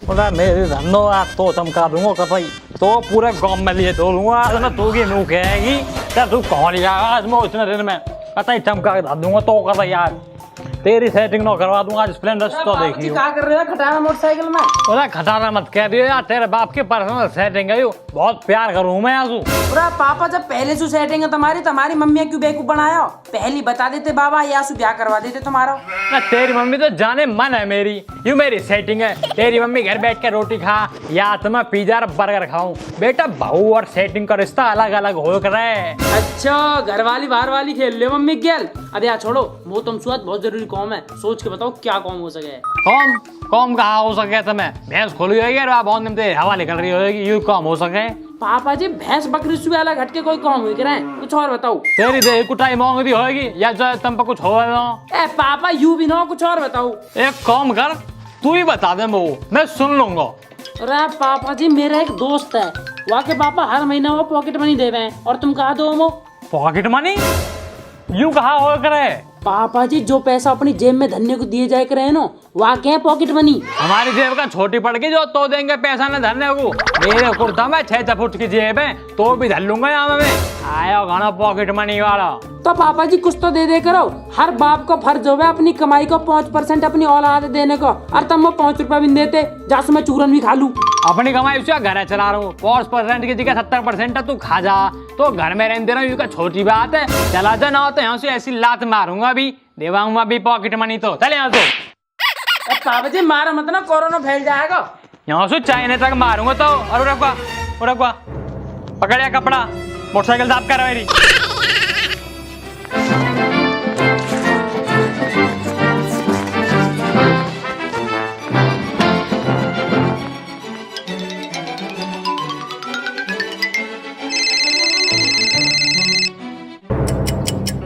बोला मेरे धंधो आज तो चमका दूंगा कतई तो पूरे गांव में लिए तो लूंगा आज मैं तू की मुंह कहेगी क्या तू कौन लिया आज मैं इतने दिन में कतई चमका के धर दूंगा तो कतई आज तेरी सेटिंग ना करवा दूंगा आज स्प्लेंडर तो देखियो क्या कर रहे हो खटाना मोटरसाइकिल में? बोला खटाना मत कह दियो यार तेरे बाप की पर्सनल सेटिंग है यो बहुत प्यार करूं मैं आजू पूरा पापा जब पहले से सेटिंग है तुम्हारी मम्मी क्यों बेवकूफ बनाया? पहली बता देते बाबा यासु ब्याह करवा देते तुम्हारा। ना तेरी मम्मी तो जाने मन है मेरी यू मेरी सेटिंग है। तेरी मम्मी घर बैठ के रोटी खा या तो मैं पिज्जा और बर्गर खाऊं। बेटा बहू और सेटिंग का रिश्ता अलग अलग हो कर रहा है। अच्छा घर वाली बाहर वाली खेल ले मम्मी गेल। अरे यार छोड़ो वो तुम सुअत बहुत जरूरी कॉम है, सोच के बताओ क्या कॉम हो सके। कॉम कॉम कहाँ हो सके तुम्हें? भैंस खोली होगी और बहुत दिन से हवा निकल रही होगी यू कॉम हो सके? पापा जी भैंस बकरी से अलग हटके कोई कॉम हुई करे कुछ और बताओ। तेरी देह कुटाई मांग दी होगी या जो तुम पर कुछ हो ए पापा यू भी ना कुछ और बताओ। एक काम कर तू ही बता दे मैं सुन लूंगा। अरे पापा जी मेरा एक दोस्त है वहाँ के पापा हर महीना वो पॉकेट मनी दे रहे हैं और तुम कहा दो वो पॉकेट मनी यू कहा हो करे? पापा जी जो पैसा अपनी जेब में धन्य को दिए जाए करे ना वहाँ क्या है पॉकेट मनी। हमारी जेब का छोटी पड़ गई जो तो देंगे पैसा न धरने को। मेरे कुर्ता में 6 फुट की जेब है तो भी धर लूंगा यहाँ में आया गाना पॉकेट मनी वाला। तो पापा जी कुछ तो दे करो। हर बाप को फर्ज हो अपनी कमाई को 5% अपनी औलाद देने को और तब वो 5 रुपया भी देते जासु मैं चूरन भी खा लूं। अपनी कमाई उसका घर चला रहा हूँ 5% की जगह 70% है तू खा जा तो घर में रहने रहा हूँ छोटी बात है। चला जा ना तो यहाँ से ऐसी लात मारूंगा भी देवाऊंगा भी पॉकेट मनी तो चल यहाँ से। पापा जी मारो मत ना कोरोना फैल जाएगा। यहाँ से चाइने तक मारूंगा तो। और रखवा पकड़िया कपड़ा मोटरसाइकिल साफ कर मेरी।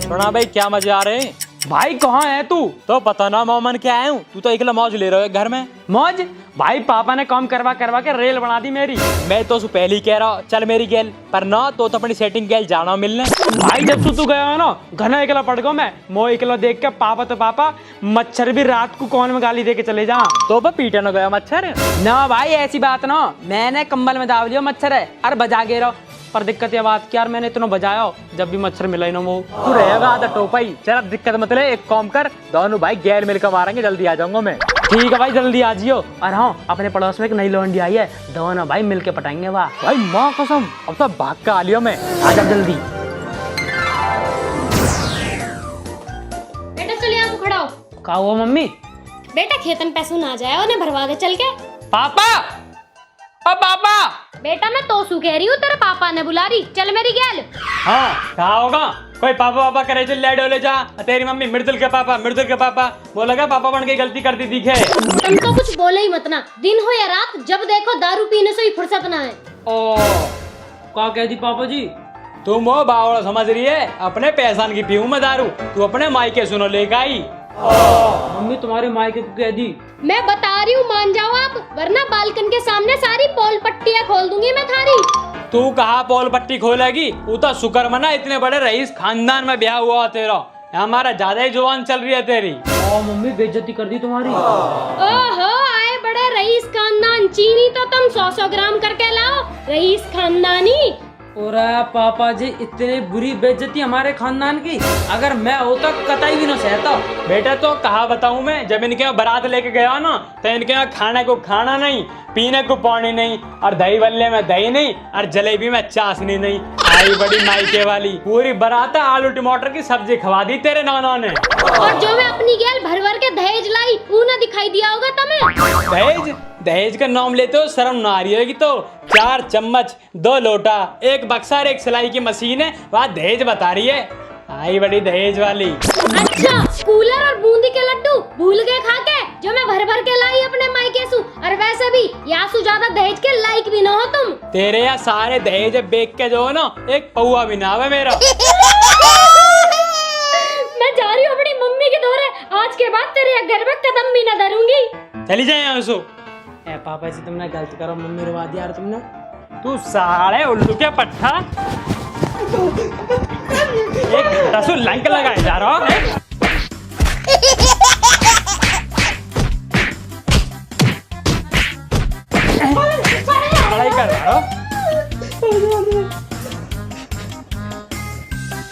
सुना भाई क्या मजे आ रहे हैं? भाई कहाँ है तू? तो पता ना मोमन क्या आया हूँ तू तो अकेला मौज ले रहा है घर में। मौज भाई पापा ने काम करवा के रेल बना दी मेरी। मैं तो पहले ही कह रहा चल मेरी गेल पर ना तो अपनी सेटिंग गेल जाना मिलने। भाई जब तू गया है ना घना अकेला पड़ गया मैं मो अकेला देख के पापा तो पापा मच्छर भी रात को कौन में गाली दे के चले जा तो पीटे न गया मच्छर ना भाई ऐसी बात ना मैंने कंबल में दाव लिया मच्छर है और बजा गे रहो पर दिक्कत ये बात कि यार मैंने इतना बजाया जब भी मच्छर मिला ही ना वो तू रहेगा आधा टोपाई। चल अब दिक्कत मत ले एक काम कर दोनों भाई गैल मिलकर मारेंगे जल्दी आ जाऊंगा मैं। ठीक है भाई जल्दी आ जियो। और हाँ अपने पड़ोस में एक नई लौंडी आई है दोनों भाई मिलके पटाएंगे। वाह भाई माँ कसम अब तो भाग का आ लियो मैं आ जा जल्दी। बेटा चल यहाँ खड़ा हो। का हुआ मम्मी? बेटा खेतन पैसों ना जाए उन्हें भरवा के चल के। पापा ओ पापा बेटा मैं तोसू कह रही हूँ तेरे पापा ने बुला रही चल मेरी गैल। हाँ क्या होगा कोई पापा करे चल ले डोले जा। तेरी मम्मी मृदुल के पापा बोलेगा पापा बन के गलती करती दिखे। तुम तो कुछ बोले ही मत ना दिन हो या रात जब देखो दारू पीने से ही फुर्सत ना है। ओ क्या कह दी पापा जी? तुम वो बावड़ा समझ रही है अपने पैसान की पीऊं मैं दारू तू अपने मायके सुनो लेकर आई। मम्मी तुम्हारे मायके को कह दी। मैं बता रही हूँ मान जाओ आप वरना बालकन के सामने सारी पोल पट्टियाँ खोल दूंगी मैं थारी। तू कहा पोल पट्टी खोलेगी वो तो शुक्र मना इतने बड़े रईस खानदान में ब्याह हुआ तेरा हमारा ज्यादा ही जुबान चल रही है तेरी। मम्मी बेइज्जती कर दी तुम्हारी। ओहो आए बड़े रईस खानदान चीनी तो तुम 100 ग्राम करके लाओ रईस खानदानी। और पापा जी इतनी बुरी बेइज्जती हमारे खानदान की अगर मैं होता कतई भी ना सहता। बेटा तो कहा बताऊं मैं जब इनके यहाँ बारात लेके गया ना तो इनके यहाँ खाने को खाना नहीं पीने को पानी नहीं और दही बल्ले में दही नहीं और जलेबी में चाशनी नहीं। आई बड़ी मायके वाली पूरी बारात आलू टमाटर की सब्जी खवा दी तेरे नाना ने। और जो मैं अपनी गैल भर के दहेज लाई वो ना दिखाई दिया होगा तुम्हें। दहेज का नाम लेते हो शर्म ना आ रही होगी तो 4 चम्मच 2 लोटा 1 बक्सा और 1 सिलाई की मशीन है वहाँ दहेज बता रही है। आई बड़ी दहेज वाली। अच्छा कूलर और बूंदी के लड्डू भूल गए खा के जो मैं भर के लाई अपने मायके सु और वैसे भी यासु ज्यादा दहेज के लायक भी ना हो तुम। तेरे यहाँ सारे दहेज बेच के जो है ना एक पौआ भी ना आवे मेरा। मैं जा रही हूँ अपनी मम्मी के दौरे आज के बाद तेरे घर में कदम भी न धरूंगी। चली जाए यहाँ से। ए पापा जी तुमने गलत करो मम्मी रुवा दिया यार तुमने। तू साले उल्लू के पट्टा एक रसू लंक लगाए जा रहा है। लड़ाई कर रहा हो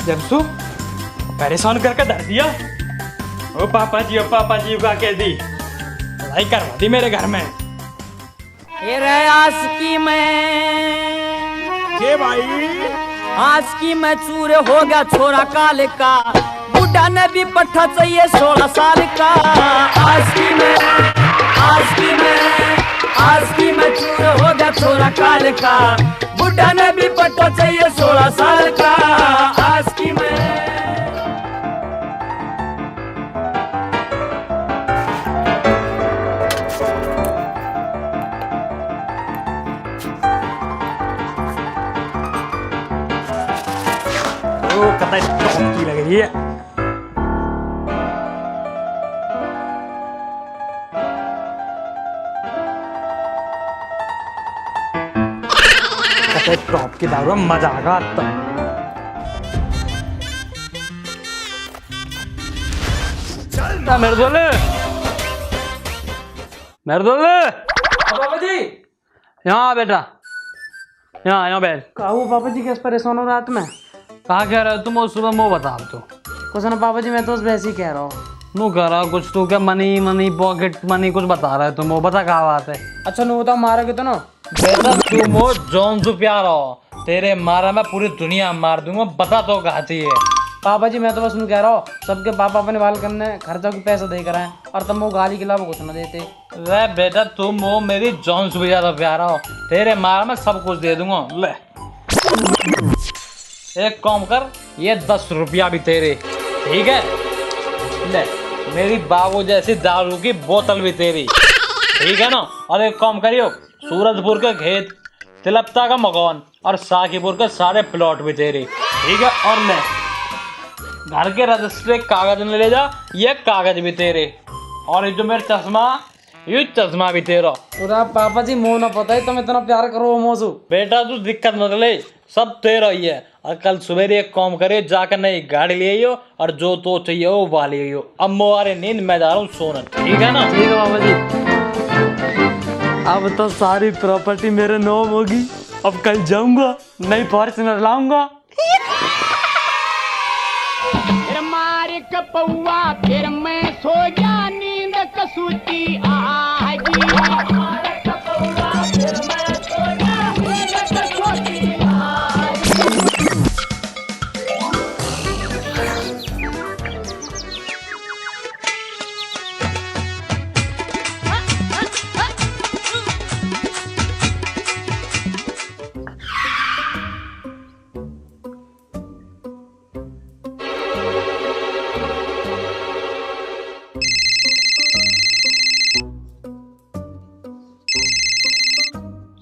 जमसू, परेशान करके धर दिया। ओ पापा जी का कह दी, लड़ाई करवा दी मेरे घर में। ये रे आशिकी में के भाई आशिकी में चूर हो गया छोरा काले का, बुढ़ा ने भी पट्टा चाहिए 16 साल का। आशिकी में चूर हो गया छोरा काले का, बुढ़ा ने भी पट्टा चाहिए 16 साल का। आशिकी में कतई टॉप की लग रही है। कतई टॉप की दारू में मजा आगा तो। मेरे दोले पापा जी यहाँ बेटा, यहाँ बैठ। काहू पापा जी कैसे परेशान हो रात में? कहा कह रहे हो तुम? उस सुबह मुँह बता तो कुछ ना पापा जी, मैं तो वैसे ही कह रहा हूँ। मुँह कह रहा कुछ तू क्या मनी पॉकेट मनी कुछ बता रहा है तुम, वो बता क्या बात है। अच्छा नो बताओ, मारोगे तो ना? बेटा तुम हो जौन सु प्यार हो, तेरे मारा मैं पूरी दुनिया मार दूंगा, बता तो कहा चाहिए। पापा जी मैं तो बस कह रहा हूँ, सबके पापा अपने बाल करने खर्चा के पैसा दे कर आए और तुम वो गाली के अलावा कुछ ना देते। रे बेटा तुम हो मेरी जौन से भी ज्यादा प्यारा हो, तेरे मारा मैं सब कुछ दे दूंगा। ले एक काम कर, ये 10 रुपया भी तेरे, ठीक है? ले मेरी बाबू जैसी दारू की बोतल भी तेरी, ठीक है ना? और एक काम करियो, सूरजपुर के खेत, तिलपता का मकान और साकीपुर के सारे प्लॉट भी तेरे, ठीक है? और ले घर के रजिस्ट्री कागज में ले जा, ये कागज भी तेरे। और ये जो मेरा चश्मा, ये चश्मा भी तेरा। पूरा पापा जी मोह ना पता है तुम इतना प्यार करो मोसू। बेटा तू दिक्कत मत ले, सब तेरा ही है। और कल सवेरे एक काम करे, जाकर नई गाड़ी ले आइयो और जो तो चाहिए वो वाह ले आइयो। अब मोरे नींद मैं जा रहा हूँ सोने, ठीक है ना? ठीक है पापा जी। अब तो सारी प्रॉपर्टी मेरे नाम होगी। अब कल जाऊंगा नई फॉर्च्यूनर लाऊंगा। मारे कपौआ फिर मैं सो गया, नींद कसूती आगी। मारे कपौआ फिर मैं सो गया, नींद कसूती आगी।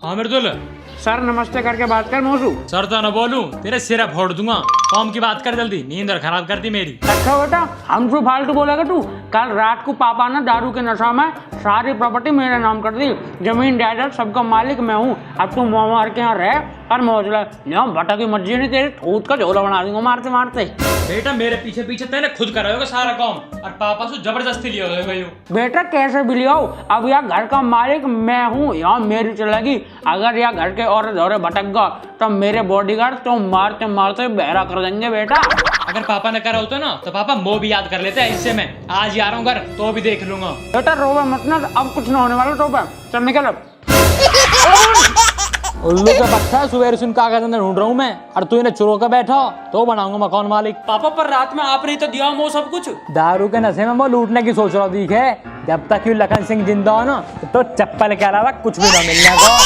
हाँ मेरे दोल सर नमस्ते करके बात कर मोसू। सर तो न बोलूं, तेरे सिर फोड़ दूंगा। काम की बात कर जल्दी, नींद और खराब कर दी मेरी। अच्छा बेटा हमसे फालतू बोलेगा तू? कल रात को पापा ने दारू के नशा में सारी प्रॉपर्टी मेरे नाम कर दी, जमीन जायदाद सबका मालिक मैं हूँ। अब तू मुँह मार के यहाँ रह और मौज ले, भट्टा की मर्जी नहीं, तेरी ठूट का झोला बना दूंगा मारते मारते। बेटा मेरे पीछे पीछे तेने खुद करा होगा सारा काम, और पापा से जबरदस्ती लिया होगा। बेटा कैसे भी लियाओ, अब यहाँ घर का मालिक मैं हूँ, यहाँ मेरी चलेगी। अगर यहाँ घर के और दौरे भटक गया तो मेरे बॉडीगार्ड तो मारते मारते बहरा कर देंगे बेटा। अगर पापा ने करा होता ना तो पापा वो भी याद कर लेते हैं। इससे मैं आज ही आ रहा हूँ घर, तो भी देख लूंगा। बेटा रोवे मत ना, अब कुछ ना होने वाला। तो चल निकल अब। उल्लू का बच्चा, सुबह सुन कागज अंदर ढूंढ रहा हूँ मैं, और तू इन्हें चुरो कर बैठा तो बनाऊंगा मकान मालिक। पापा पर रात में आपने तो दिया वो सब कुछ। दारू के नशे में वो लूटने की सोच रहा हूँ, दिखे? जब तक ये लखन सिंह जिंदा हो ना तो चप्पल के अलावा कुछ भी ना मिलने को।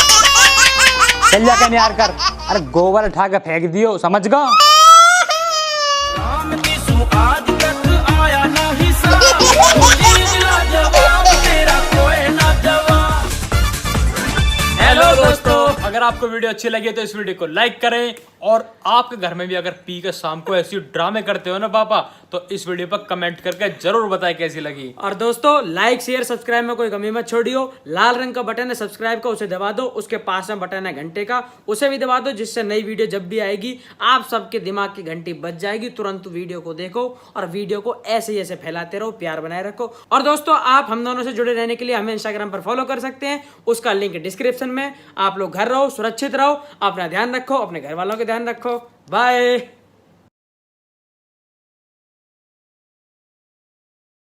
चल जाकर नियार कर, अरे गोबर उठा के फेंक दियो, समझ गो? हेलो दोस्तों। अगर आपको वीडियो अच्छी लगी तो इस वीडियो को लाइक करें, और आपके घर में भी अगर पी के शाम को ऐसी ड्रामे करते हो ना पापा, तो इस वीडियो पर कमेंट करके जरूर बताएं कैसी लगी। और दोस्तों लाइक शेयर सब्सक्राइब में कोई कमी मत छोड़ियो। लाल रंग का बटन है सब्सक्राइब का, उसे दबा दो। उसके पास में बटन है घंटे का, उसे भी दबा दो, जिससे नई वीडियो जब भी आएगी आप सबके दिमाग की घंटी बज जाएगी। तुरंत वीडियो को देखो और वीडियो को ऐसे ही ऐसे फैलाते रहो, प्यार बनाए रखो। और दोस्तों आप हम दोनों से जुड़े रहने के लिए हमें इंस्टाग्राम पर फॉलो कर सकते हैं, उसका लिंक डिस्क्रिप्शन में। आप लोग घर रहो, सुरक्षित रहो, अपना ध्यान रखो, अपने घर वालों का ध्यान रखो। बाय।